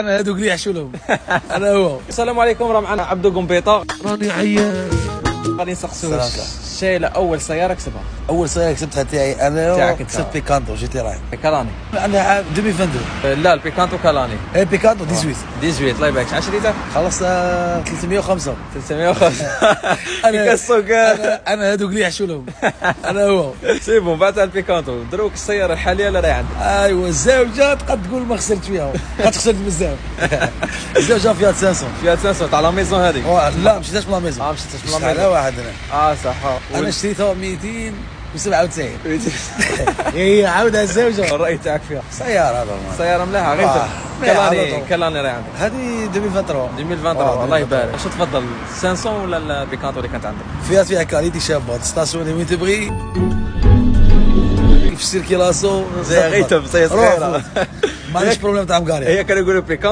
انا هادوك اللي يحشوا لهم. انا هو. السلام عليكم، راه معنا عبدو قنبيطه. راني عيان. غادي نسقسوه الشايله اول سياره كسبها. اول سياره كسبتها تاعي انا تاعك انت. كسبت بيكانتو جي تي راي. كالاني. عندها عام 2022. لا البيكانتو كالاني. اي بيكانتو 18. 18 الله يبارك. شحال شريتها؟ خلصت 305. 305. انا كالسوق. انا هادوك اللي يحشوا لهم. انا هو. سي بون بعتها البيكانتو. دروك السياره الحاليه اللي راهي عندك. ايوا الزوجه تقد تقول ما خسرت فيها، قد خسرت بزاف. الزوجه فيها 500. فيها 500 تاع لا ميزون هذيك. لا مشيتهاش من لا ميزون. ما مشيتش من لا على ميزون. واحد انا. صح. انا شريتها 297. هي عاودها الزوجه. الراي تاعك فيها؟ سياره هذا سياره مليحه غير كالاني راهي عندك. هذه 2023. 2023 الله يبارك. واش تفضل 500 ولا البيكانتو اللي كانت عندك؟ فيها كاليتي شابه، ستاسيوني وين تبغي، في السيركيلاسيون زي غيتهم زي صغيره. ما عنديش بروبليم تاع مكاري. هي كانوا يقولوا بيكانتو.